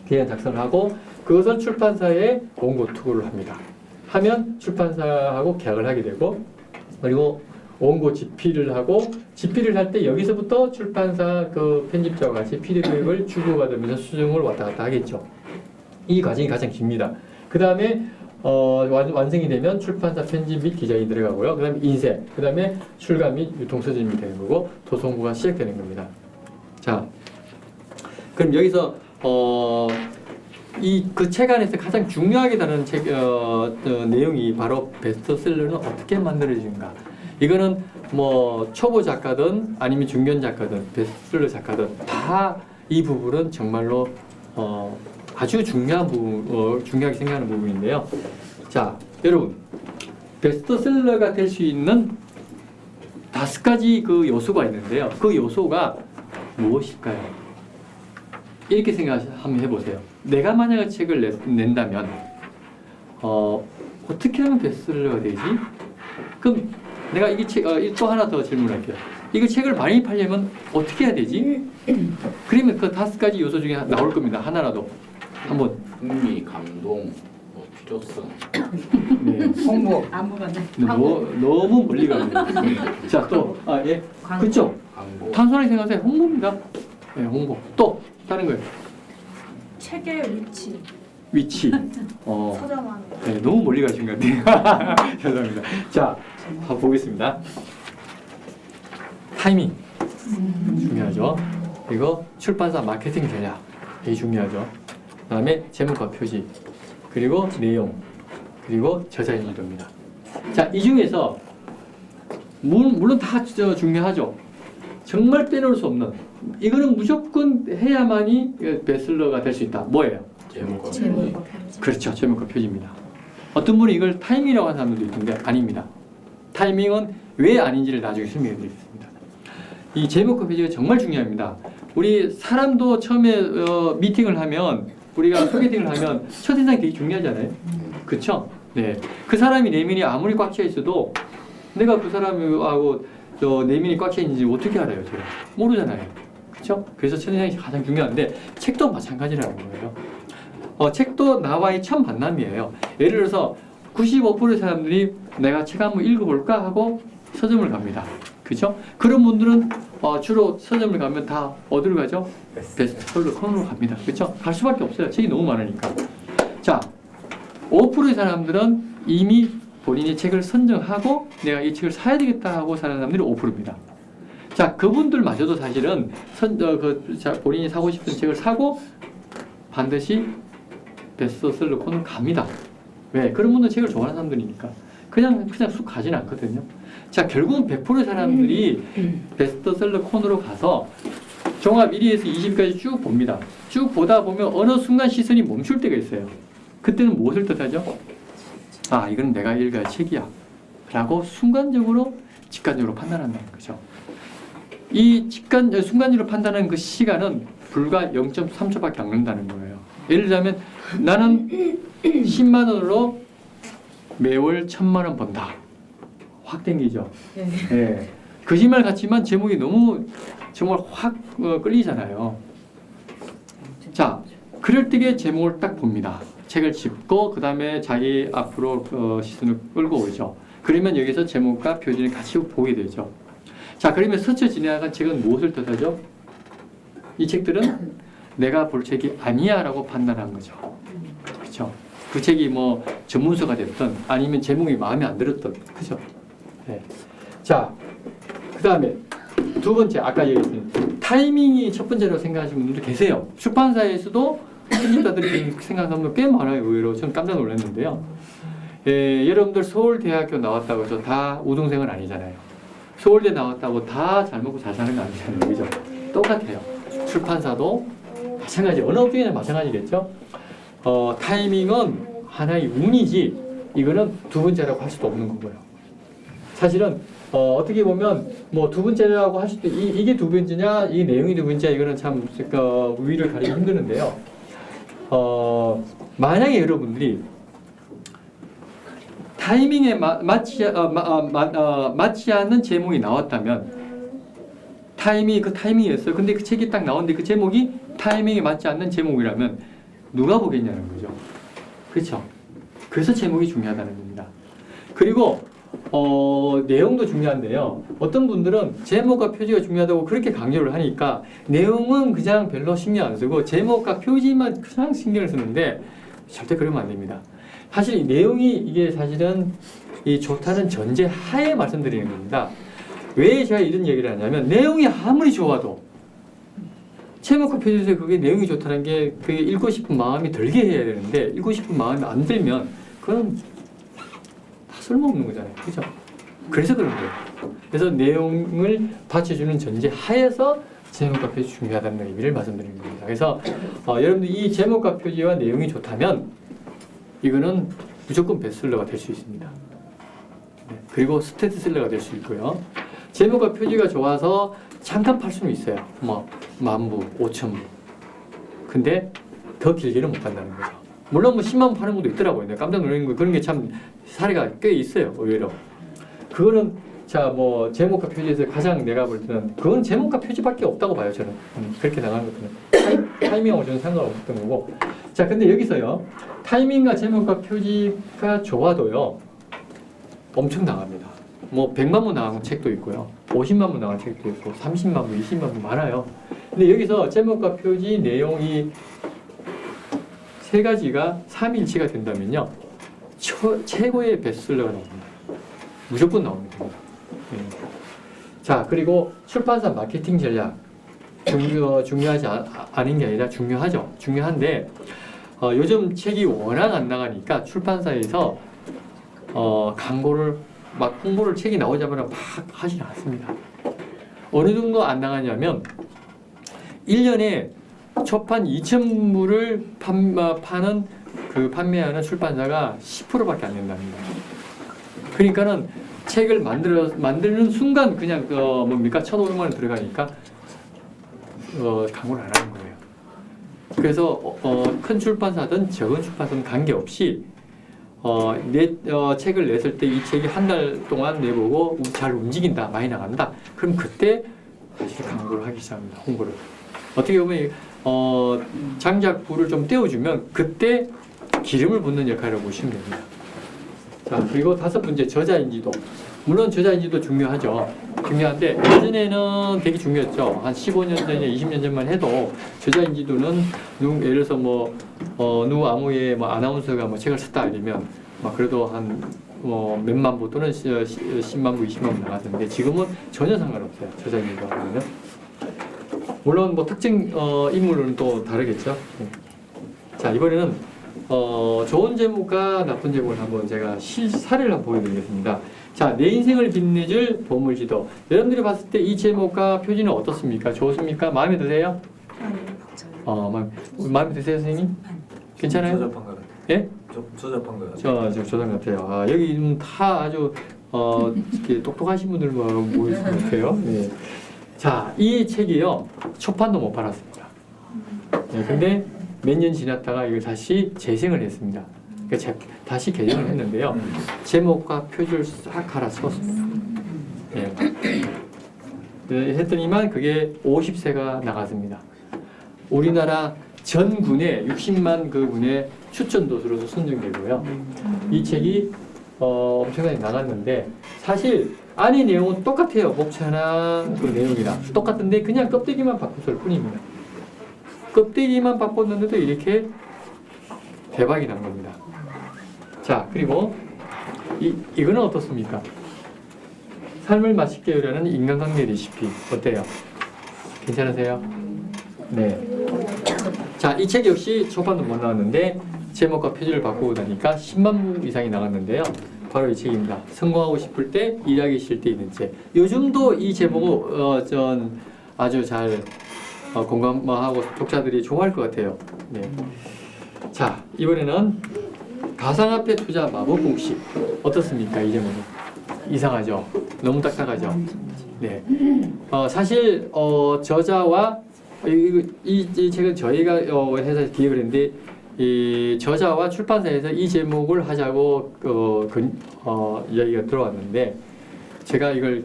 기획안 작성을 하고 그것을 출판사에 원고 투구를 합니다. 하면 출판사하고 계약을 하게 되고 그리고 원고 집필을 하고 집필을 할 때 여기서부터 출판사 그 편집자와 같이 피드백을 주고받으면서 수정을 왔다 갔다 하겠죠. 이 과정이 가장 깁니다. 그 다음에 완성이 되면 출판사 편집 및 디자인이 들어가고요. 그 다음에 인쇄, 그 다음에 출간 및 유통 서점이 되는 거고 도송부가 시작되는 겁니다. 자, 그럼 여기서 그 책 안에서 가장 중요하게 다루는 내용이 바로 베스트셀러는 어떻게 만들어지는가. 이거는 뭐 초보 작가든 아니면 중견 작가든 베스트셀러 작가든 다 이 부분은 정말로 아주 중요한 부분, 중요하게 생각하는 부분인데요. 자, 여러분 베스트셀러가 될 수 있는 5가지 그 요소가 있는데요. 그 요소가 무엇일까요? 이렇게 한번 해보세요. 내가 만약에 책을 낸다면 어떻게 하면 베스트셀러가 되지? 그럼 내가 또 하나 더 질문할게요. 이거 책을 많이 팔려면 어떻게 해야 되지? 그러면 그 5가지 요소 중에 나올 겁니다. 하나라도 한번. 흥미, 감동, 뭐 필요성. 네. 홍보 아무거나. 너무 멀리 가네요. 자, 또 예, 그렇죠. 광고. 단순하게 생각하세요. 홍보입니다. 네, 홍보. 또 다른 거예요. 책의 위치. 서점하는 네, 너무 멀리 가신 것 같아요. 죄송합니다. 자, 한번 보겠습니다. 타이밍 중요하죠. 그리고 출판사 마케팅 전략 이게 중요하죠. 그 다음에 제목과 표지, 그리고 내용, 그리고 저자 인지도입니다. 자, 이 중에서 물론 다 중요하죠. 정말 빼놓을 수 없는 이거는 무조건 해야만이 베스트셀러가 될 수 있다. 뭐예요? 제목과 제목과 표지. 표지. 그렇죠. 제목과 표지입니다. 어떤 분이 이걸 타이밍이라고 하는 사람들도 있는데 아닙니다. 타이밍은 왜 아닌지를 나중에 설명해 드리겠습니다. 이 제목과 표지가 정말 중요합니다. 우리 사람도 처음에 미팅을 하면 우리가 소개팅을 하면 첫인상이 되게 중요하잖아요. 그렇죠? 네. 그 사람이 내면이 아무리 꽉 차 있어도 내가 그 사람하고 내면이 꽉 차 있는지 어떻게 알아요? 제가 모르잖아요. 그렇죠? 그래서 첫인상이 가장 중요한데 책도 마찬가지라는 거예요. 책도 나와의 첫 만남이에요. 예를 들어서 95%의 사람들이 내가 책 한번 읽어볼까 하고 서점을 갑니다. 그죠? 그런 분들은 주로 서점을 가면 다 어디로 가죠? 베스트셀러 코너로 갑니다. 그죠? 갈 수밖에 없어요. 책이 너무 많으니까. 자, 5%의 사람들은 이미 본인이 책을 선정하고 내가 이 책을 사야 되겠다 하고 사는 사람들이 5%입니다. 자, 그분들마저도 사실은 본인이 사고 싶은 책을 사고 반드시 베스트셀러 코너 갑니다. 왜? 그런 분들은 책을 좋아하는 사람들이니까. 그냥 쑥 가지는 않거든요. 자, 결국은 100%의 사람들이 베스트셀러 코너로 가서 종합 1위에서 20위까지 쭉 봅니다. 쭉 보다 보면 어느 순간 시선이 멈출 때가 있어요. 그때는 무엇을 뜻하죠? 아, 이건 내가 읽어야 책이야 라고 순간적으로 직관적으로 판단한다는 거죠. 이 순간적으로 판단하는 그 시간은 불과 0.3초밖에 안 걸린다는 거예요. 예를 들자면 나는 10만 원으로 매월 1,000만 원 번다. 확 땡기죠. 네. 거짓말 같지만 제목이 너무 정말 확 끌리잖아요. 자, 그럴 때에 제목을 딱 봅니다. 책을 짚고 그 다음에 자기 앞으로 시선을 끌고 오죠. 그러면 여기서 제목과 표지를 같이 보게 되죠. 자, 그러면 스쳐 지나간 책은 무엇을 뜻하죠? 이 책들은 내가 볼 책이 아니야 라고 판단한 거죠. 그렇죠? 그 책이 뭐 전문서가 됐든 아니면 제목이 마음에 안 들었든 그죠? 네. 자, 그 다음에 두 번째 아까 얘기했던 타이밍이 첫 번째로 생각하시는 분들도 계세요. 출판사에서도 편집자들이 생각하는 분들 꽤 많아요. 의외로 저는 깜짝 놀랐는데요. 여러분들 서울대학교 나왔다고 해서 다 우등생은 아니잖아요. 서울대 나왔다고 다 잘 먹고 잘 사는 거 아니잖아요. 그죠? 똑같아요. 출판사도 마찬가지, 어느 업종이나 마찬가지겠죠. 타이밍은 하나의 운이지 이거는 두 번째라고 할 수도 없는 거고요. 사실은 어떻게 보면 뭐 두 번째라고 할 수도 이게 두 번째냐 이 내용이 두 번째냐 이거는 참 위를 가리기 힘드는데요. 만약에 여러분들이 타이밍에 맞지 않는 제목이 나왔다면 그 타이밍이었어요. 근데 그 책이 딱 나왔는데 그 제목이 타이밍에 맞지 않는 제목이라면 누가 보겠냐는 거죠. 그렇죠? 그래서 제목이 중요하다는 겁니다. 그리고 내용도 중요한데요. 어떤 분들은 제목과 표지가 중요하다고 그렇게 강조를 하니까 내용은 그냥 별로 신경 안 쓰고 제목과 표지만 그냥 신경을 쓰는데 절대 그러면 안 됩니다. 사실 이 내용이 이게 사실은 이 좋다는 전제 하에 말씀드리는 겁니다. 왜 제가 이런 얘기를 하냐면 내용이 아무리 좋아도 제목과 표지에서 그게 내용이 좋다는 게 그게 읽고 싶은 마음이 들게 해야 되는데 읽고 싶은 마음이 안 들면 그건 다 쓸모없는 거잖아요. 그죠? 그래서 그런 거예요. 그래서 내용을 받쳐주는 전제 하에서 제목과 표지 중요하다는 의미를 말씀드리는 겁니다. 그래서 여러분들 이 제목과 표지와 내용이 좋다면 이거는 무조건 베스트셀러가 될 수 있습니다. 네. 그리고 스테디셀러가 될 수 있고요. 제목과 표지가 좋아서 잠깐 팔 수는 있어요. 뭐 10,000부, 5,000부. 근데 더 길게는 못 간다는 거죠. 물론 뭐 10만 부 파는 분도 있더라고요. 내가 깜짝 놀라는 거 그런 게 참 사례가 꽤 있어요. 의외로. 그거는 자 뭐 제목과 표지에서 가장 내가 볼 때는 그건 제목과 표지밖에 없다고 봐요. 저는 그렇게 나가는 것들은 타이밍하고 저는 상관없었던 거고. 자 근데 여기서요 타이밍과 제목과 표지가 좋아도요 엄청 나갑니다. 뭐 100만 부 나간 책도 있고요. 50만 부 나간 책도 있고 30만 부, 20만 부 많아요. 근데 여기서 제목과 표지, 내용 이 세 가지가 3일치가 된다면요. 최고의 베스트셀러가 나옵니다. 무조건 나옵니다. 네. 자, 그리고 출판사 마케팅 전략 중요하지 않은 게 아니라 중요하죠. 중요한데 요즘 책이 워낙 안 나가니까 출판사에서 광고를 막 홍보를 책이 나오자마자 막 하지 않습니다. 어느 정도 안 나가냐면 1년에 초판 2,000부를 파는 그 판매하는 출판사가 10%밖에 안 된답니다. 그러니까는 책을 만드는 순간 그냥 뭡니까 1,500만 원 들어가니까 광고를 안 하는 거예요. 그래서 큰 출판사든 작은 출판사든 관계없이 책을 냈을 때 이 책이 한 달 동안 내보고 잘 움직인다, 많이 나간다. 그럼 그때 사실 광고를 하기 시작합니다. 홍보를. 어떻게 보면 장작불을 좀 떼어주면 그때 기름을 붓는 역할을 보시면 됩니다. 자, 그리고 다섯 번째 저자인지도. 물론 저자인지도 중요하죠. 중요한데 예전에는 되게 중요했죠. 한 15년 전에 20년 전만 해도 저자인지도는 예를 들어서 누구 아무의 아나운서가 책을 썼다 이러면 그래도 한 몇만 부 또는 10만 부, 20만 부 나갔는데 지금은 전혀 상관없어요. 저자인지도 하면은. 물론 특정 인물은 또 다르겠죠. 자, 이번에는 좋은 제목과 나쁜 제목을 한번 제가 사례를 한번 보여드리겠습니다. 자, 내 인생을 빛내줄 보물지도. 여러분들이 봤을 때 이 제목과 표지는 어떻습니까? 좋습니까? 마음에 드세요? 마음에 드세요, 선생님? 괜찮아요? 조잡한 것 같아요. 예? 조잡한 것 같아요. 저 조장 같아요. 여기 다 아주 이렇게 똑똑하신 분들 모이신 것 같아요. 예. 자, 이 책이요 초판도 못 팔았습니다. 네, 근데 몇 년 지났다가 이걸 다시 재생을 했습니다. 그러니까 다시 개정을 했는데요. 제목과 표지를 싹 갈아치웠습니다. 네. 네, 했더니만 그게 50세가 나갔습니다. 우리나라 전 군에 60만 그 군의 추천 도서로도 선정되고요. 이 책이 엄청나게 나갔는데 사실 안의 내용은 똑같아요. 목차나 그 내용이랑 똑같은데 그냥 껍데기만 바꿨을 뿐입니다. 껍데기만 바꿨는데도 이렇게 대박이 난 겁니다. 자, 그리고 이거는 어떻습니까? 삶을 맛있게 요리하는 인간관계 레시피 어때요? 괜찮으세요? 네. 자, 이 책 역시 초판도 못 나왔는데 제목과 표지를 바꾸고 나니까 10만 부 이상이 나갔는데요. 바로 이 책입니다. 성공하고 싶을 때 일하기 싫을 때 있는 책. 요즘도 이 제목을 아주 잘 공감하고 독자들이 좋아할 것 같아요. 네. 자, 이번에는 가상화폐 투자 마법 공식 어떻습니까? 이 제목은 이상하죠? 너무 딱딱하죠? 네. 사실 저자와 이 책은 저희가 회사에서 기획을 했는데 이 저자와 출판사에서 이 제목을 하자고 이야기가 들어왔는데 제가 이걸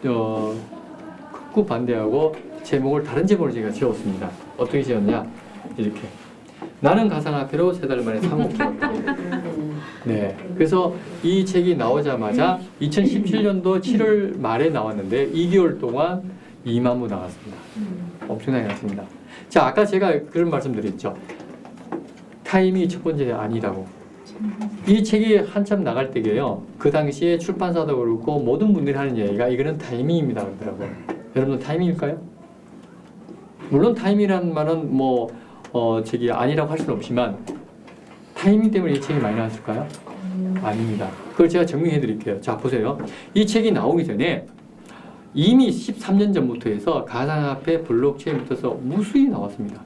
극구 반대하고 제목을 다른 제목으로 제가 지었습니다. 어떻게 지었냐? 이렇게 나는 가상화폐로 3달 만에 3억 벌었다. 네, 그래서 이 책이 나오자마자 2017년도 7월 말에 나왔는데 2개월 동안 2만 부 나왔습니다. 엄청나게 나왔습니다. 자, 아까 제가 그런 말씀드렸죠. 타임이 첫 번째 아니라고. 이 책이 한참 나갈 때게요. 그 당시에 출판사도 그렇고 모든 분들이 하는 얘기가 이거는 타이밍입니다 그러더라고요. 여러분들 타이밍일까요? 물론 타이밍이라는 말은 아니라고 할 수는 없지만 타이밍 때문에 이 책이 많이 나왔을까요? 아닙니다. 그걸 제가 증명해 드릴게요. 자, 보세요. 이 책이 나오기 전에 이미 13년 전부터 해서 가상화폐 블록체인부터 무수히 나왔습니다.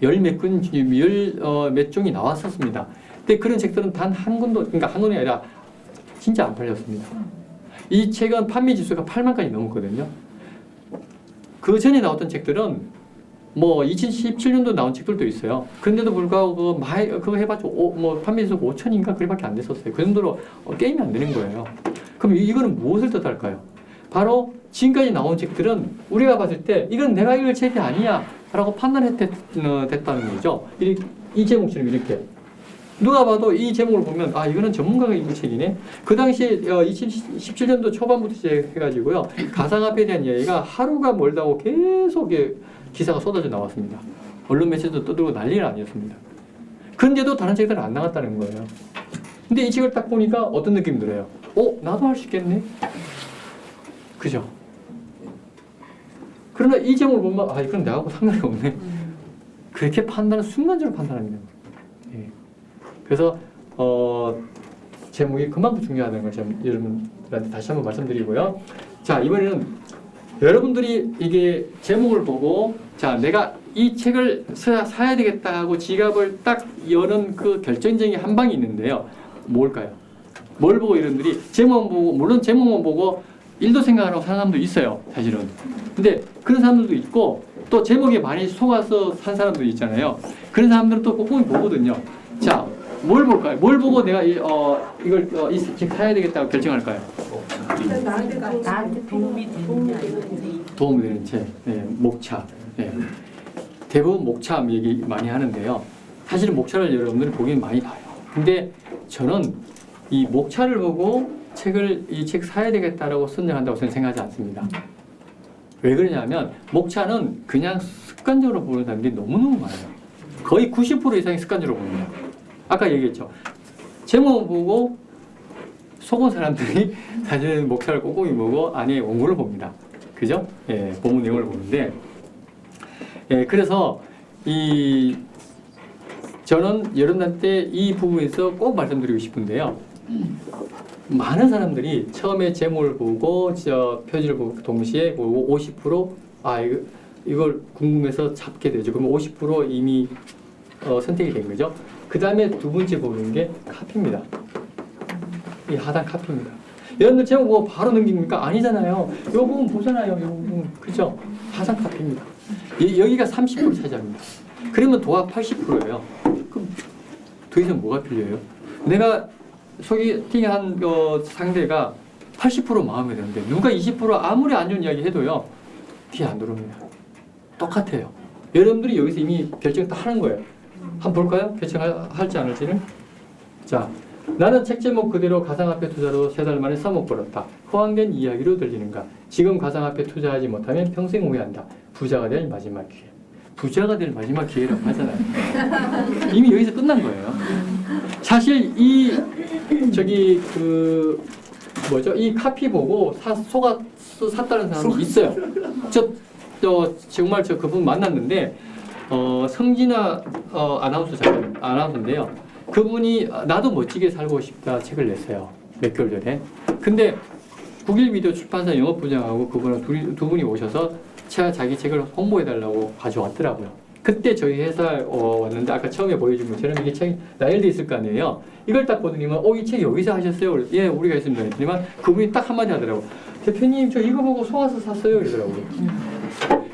몇 종이 나왔었습니다. 근데 그런 책들은 단 한 권도, 그러니까 한 권이 아니라 진짜 안 팔렸습니다. 이 책은 판매 지수가 8만까지 넘었거든요. 그 전에 나왔던 책들은 2017년도 나온 책들도 있어요. 그런데도 불구하고 그거 해봤자 판매 지수가 5천인가 그래밖에 안 됐었어요. 그 정도로 게임이 안 되는 거예요. 그럼 이거는 무엇을 뜻할까요? 바로 지금까지 나온 책들은 우리가 봤을 때 이건 내가 읽을 책이 아니야 라고 판단했다는 거죠. 이 제목처럼 이렇게 누가 봐도 이 제목을 보면 이거는 전문가가 읽은 책이네. 그 당시에 2017년도 초반부터 시작해가지고요. 가상화폐에 대한 이야기가 하루가 멀다고 계속 기사가 쏟아져 나왔습니다. 언론 매체도 떠들고 난리가 아니었습니다. 그런데도 다른 책들은 안 나갔다는 거예요. 근데 이 책을 딱 보니까 어떤 느낌이 들어요? 나도 할 수 있겠네? 그죠? 그러나 이 제목을 보면 이건 나하고 상관이 없네. 그렇게 순간적으로 판단합니다. 예. 그래서 제목이 그만큼 중요하다는 걸 여러분들한테 다시 한번 말씀드리고요. 자, 이번에는 여러분들이 이게 제목을 보고 내가 이 책을 사야 되겠다 하고 지갑을 딱 여는 그 결정적인 한 방이 있는데요. 뭘까요? 뭘 보고 여러분들이 제목만 보고, 물론 제목만 보고 일도 생각 안 하고 사는 사람도 있어요, 사실은. 근데 그런 사람들도 있고 또 제목에 많이 속아서 산 사람도 있잖아요. 그런 사람들은 또 꼼꼼히 보거든요. 자, 뭘 볼까요? 뭘 보고 내가 이 책 사야 되겠다고 결정할까요? 나한테 도움이 되는 책. 네, 목차. 네. 대부분 목차 얘기 많이 하는데요. 사실은 목차를 여러분들이 보기엔 많이 봐요. 근데 저는 이 목차를 보고 이 책 사야 되겠다라고 선정한다고 저는 생각하지 않습니다. 왜 그러냐면 목차는 그냥 습관적으로 보는 사람들이 너무너무 많아요. 거의 90% 이상이 습관적으로 봅니다. 아까 얘기했죠. 제목 보고 속은 사람들이 사실은 목차를 꼼꼼히 보고 안에 원고를 봅니다. 그죠? 예, 본문 내용을 보는데, 예, 그래서 저는 여름날 때 이 부분에서 꼭 말씀드리고 싶은데요. 많은 사람들이 처음에 제목을 보고 표지를 보고 동시에 보고 50% 이걸 궁금해서 잡게 되죠. 그럼 50% 이미 선택이 된 거죠. 그 다음에 두 번째 보는 게 카피입니다. 이 하단 카피입니다. 여러분들 제목 보고 바로 넘깁니까? 아니잖아요. 이 부분 보잖아요. 이 부분. 그죠? 하단 카피입니다. 여기가 30% 차지합니다. 그러면 도합 80%예요. 그럼 더 이상 뭐가 필요해요? 내가 소개팅한 상대가 80% 마음에 드는데 누가 20% 아무리 안 좋은 이야기 해도요. 뒤에 안 들어옵니다. 똑같아요. 여러분들이 여기서 이미 결정 다 하는 거예요. 한번 볼까요? 결정할지 안 할지는? 자, 나는 책 제목 그대로 가상화폐 투자로 3달 만에 3억 벌었다. 허황된 이야기로 들리는가? 지금 가상화폐 투자하지 못하면 평생 후회한다. 부자가 될 마지막 기회. 부자가 될 마지막 기회라고 하잖아요. 이미 여기서 끝난 거예요. 사실 이 카피 보고 속아서 샀다는 사람이 있어요. 정말 그분 만났는데 성진아 아나운서인데요. 그분이 나도 멋지게 살고 싶다 책을 냈어요. 몇 개월 전에. 근데 국일미디어 출판사 영업부장하고 그분은 두 분이 오셔서 자기 책을 홍보해달라고 가져왔더라고요. 그때 저희 회사에 왔는데 아까 처음에 보여준 것처럼 이게 책이 나열돼 있을 거 아니에요. 이걸 딱 보더니만 이 책 여기서 하셨어요? 예, 우리가 했습니다. 했더니만 그분이 딱 한마디 하더라고요. 대표님 저 이거 보고 속아서 샀어요. 이러더라고요.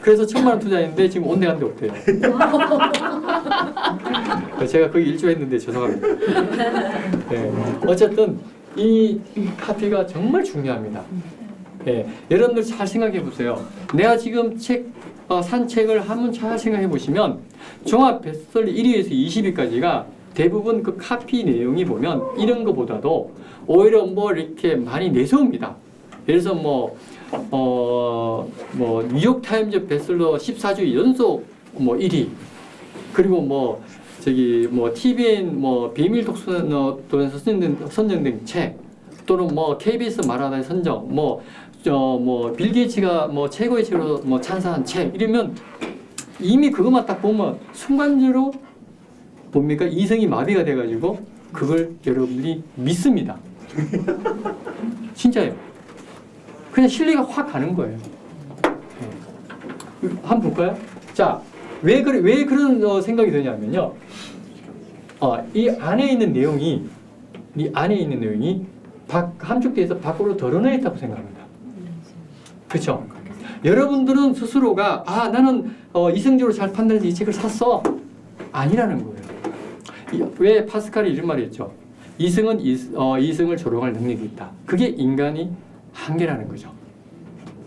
그래서 1,000만 원 투자했는데 지금 온데간데 없대요. 제가 거기 일조했는데 죄송합니다. 네. 어쨌든 이 카피가 정말 중요합니다. 네. 여러분들 잘 생각해 보세요. 내가 지금 산 책을 한번 잘 생각해 보시면 종합 베스트셀러 1위에서 20위까지가 대부분 그 카피 내용이 보면 이런 것보다도 오히려 이렇게 많이 내세웁니다. 예를 들어서 뉴욕타임즈 베스트셀러 14주 연속 1위, 그리고 TVN 비밀 독서에서 선정된 책, 또는 KBS 말하다의 선정, 빌 게이츠가 최고의 책으로 찬사한 책, 이러면 이미 그것만 딱 보면 순간적으로 뭡니까? 이성이 마비가 돼가지고 그걸 여러분들이 믿습니다. 진짜예요. 그냥 신뢰가 확 가는 거예요. 네. 한번 볼까요? 자, 왜 그런 생각이 드냐면요. 이 안에 있는 내용이 함축되어 있어 밖으로 드러나 있다고 생각합니다. 그렇죠? 여러분들은 스스로가 나는 이성적으로 잘 판단해서 이 책을 샀어. 아니라는 거예요. 왜 파스칼이 이런 말을 했죠? 이성은 이성을 조롱할 능력이 있다. 그게 인간이 한계라는 거죠.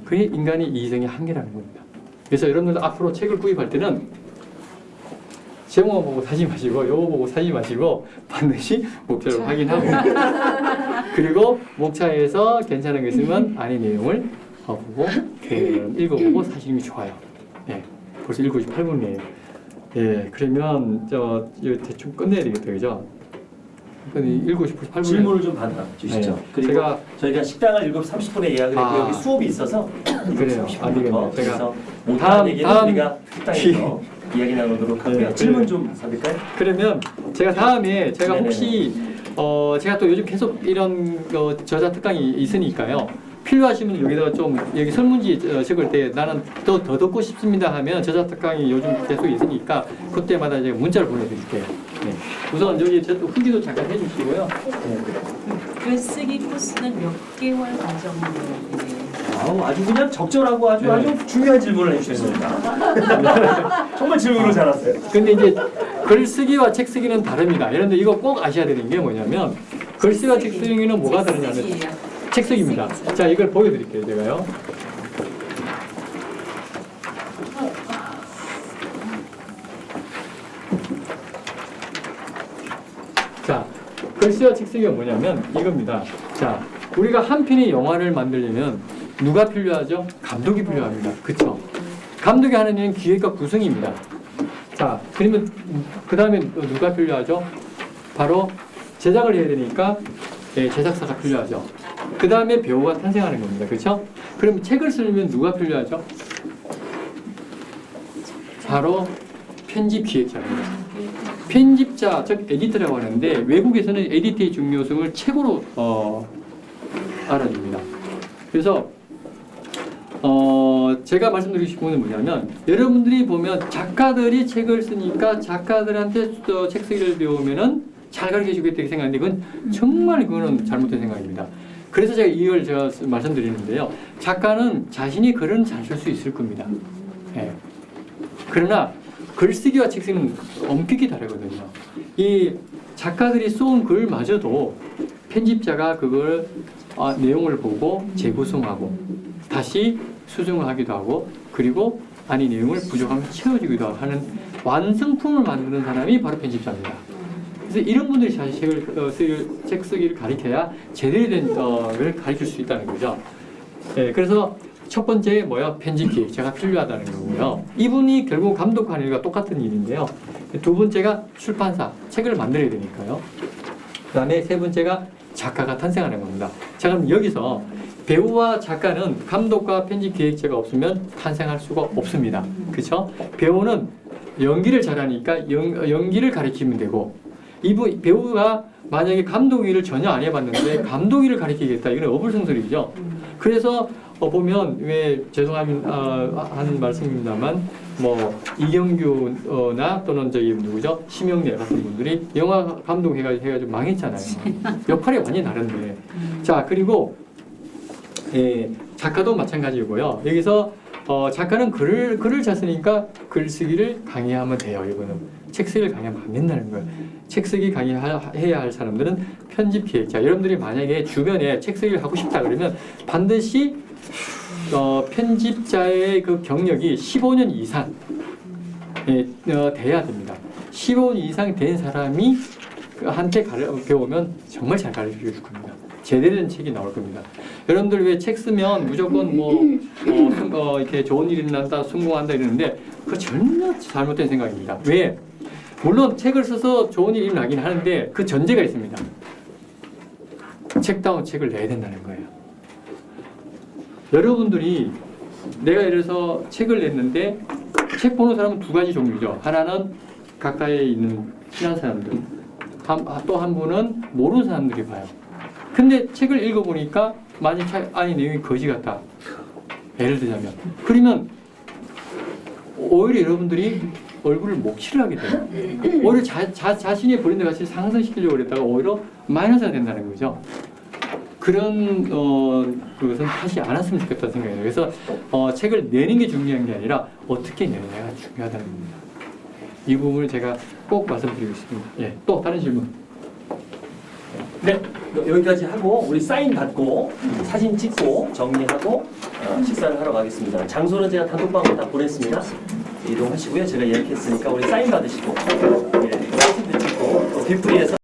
그게 인간이 이성의 한계라는 겁니다. 그래서 여러분들 앞으로 책을 구입할 때는 제목만 보고 사지 마시고 요거 보고 사지 마시고 반드시 목차를 확인하고 그리고 목차에서 괜찮은 게 있으면 안의 내용을 보고 읽어보고 사시는 게 좋아요. 네, 벌써 7:58분이에요. 예, 그러면 대충 끝내야 되겠다, 그죠? 7:58분 질문을 좀 받아 주시죠. 네, 그리고 저희가 식당을 7:30분에 예약을 했고 여기 수업이 있어서 그래요. 30분부터 제가 못하는 얘기는 우리가 식당에서 이야기 나누도록 하고요. 네, 질문 좀 받을까요? 그러면 제가 다음에 네네네. 혹시 제가 또 요즘 계속 이런 저자 특강이 있으니까요. 필요하신 분은 여기다가 여기 설문지 적을 때 나는 더 듣고 싶습니다 하면 저자 특강이 요즘 계속 있으니까 그때마다 제가 문자를 보내드릴게요. 네. 우선 여기 후기도 잠깐 해주시고요. 네. 글쓰기 코스는 몇 개월 과정이에요? 아주 그냥 적절하고 아주 중요한 질문을 해주셨습니다. 정말 질문으로 잘 왔어요. 근데 이제 글쓰기와 책쓰기는 다릅니다. 여러분들 이거 꼭 아셔야 되는 게 뭐냐면 글쓰기와 책쓰기는 뭐가 다르냐면 책쓰기입니다. 자, 이걸 보여드릴게요, 제가요. 자, 글쓰기와 책쓰기가 뭐냐면 이겁니다. 자, 우리가 한 편의 영화를 만들려면 누가 필요하죠? 감독이 필요합니다. 그렇죠? 감독이 하는 일은 기획과 구성입니다. 자, 그러면 그 다음에 누가 필요하죠? 바로 제작을 해야 되니까 제작사가 필요하죠. 그 다음에 배우가 탄생하는 겁니다. 그렇죠? 그럼 책을 쓰려면 누가 필요하죠? 바로 편집 기획자입니다. 편집자, 즉 에디터라고 하는데 외국에서는 에디터의 중요성을 최고로 알아줍니다. 그래서 제가 말씀드리고 싶은 건 뭐냐면 여러분들이 보면 작가들이 책을 쓰니까 작가들한테 책 쓰기를 배우면은 잘 가르쳐 주겠다고 생각하는데 그건 정말 그거는 잘못된 생각입니다. 그래서 제가 이걸 제가 말씀드리는데요. 작가는 자신이 글은 잘 쓸 수 있을 겁니다. 예. 그러나 글쓰기와 책쓰기는 엄격히 다르거든요. 이 작가들이 쏜 글마저도 편집자가 그걸 내용을 보고 재구성하고 다시 수정하기도 하고 그리고 아니 내용을 부족하면 채워주기도 하는 완성품을 만드는 사람이 바로 편집자입니다. 그래서 이런 분들이 사실 책 쓰기를 가르쳐야 제대로 된 걸 가르칠 수 있다는 거죠. 네, 그래서 첫 번째 편집 기획자가 필요하다는 거고요. 이분이 결국 감독하는 일과 똑같은 일인데요. 두 번째가 출판사, 책을 만들어야 되니까요. 그 다음에 세 번째가 작가가 탄생하는 겁니다. 자, 그럼 여기서 배우와 작가는 감독과 편집 기획자가 없으면 탄생할 수가 없습니다. 그렇죠? 배우는 연기를 잘하니까 연기를 가르치면 되고 배우가 만약에 감독 일을 전혀 안 해봤는데 감독 일을 가르치겠다. 이건 어불성설이죠. 그래서 보면 왜 죄송한 한 말씀입니다만 이경규나 또는 누구죠? 심영래 같은 분들이 영화 감독 해가지고 망했잖아요. 역할이 완전히 다른데. 자, 그리고 작가도 마찬가지고요. 여기서 작가는 글을 잘 쓰니까 글쓰기를 강의하면 돼요. 이거는 책 쓰기를 강의하면 안 된다는 거예요. 책 쓰기 강의해야 할 사람들은 편집 기획자. 여러분들이 만약에 주변에 책 쓰기를 하고 싶다 그러면 반드시 편집자의 그 경력이 15년 이상 돼야 됩니다. 15년 이상 된 사람이 한테 배우면 정말 잘 가르쳐 줄 겁니다. 제대로 된 책이 나올 겁니다. 여러분들 왜 책 쓰면 무조건 이렇게 좋은 일이 난다, 성공한다 이러는데 그거 전혀 잘못된 생각입니다. 왜? 물론 책을 써서 좋은 일이 나긴 하는데 그 전제가 있습니다. 책다운 책을 내야 된다는 거예요. 여러분들이 내가 예를 들어서 책을 냈는데 책 보는 사람은 두 가지 종류죠. 하나는 가까이에 있는 친한 사람들, 또 한 분은 모르는 사람들이 봐요. 근데 책을 읽어보니까 만약 안에 내용이 거지 같다. 예를 들자면. 그러면 오히려 여러분들이 얼굴을 목칠을 하게 돼요. 오히려 자신의 본인의 가치를 상승시키려고 그랬다가 오히려 마이너스가 된다는 거죠. 그런 것은 하지 않았으면 좋겠다는 생각이에요. 그래서 책을 내는 게 중요한 게 아니라 어떻게 내느냐가 중요하다는 겁니다. 이 부분을 제가 꼭 말씀드리고 싶습니다. 예, 또 다른 질문. 네, 여기까지 하고 우리 사인 받고 사진 찍고 정리하고 식사를 하러 가겠습니다. 장소는 제가 단톡방으로 다 보냈습니다. 이동하시고요. 제가 예약했으니까 우리 사인 받으시고 사진도 찍고 또 뒤풀이에서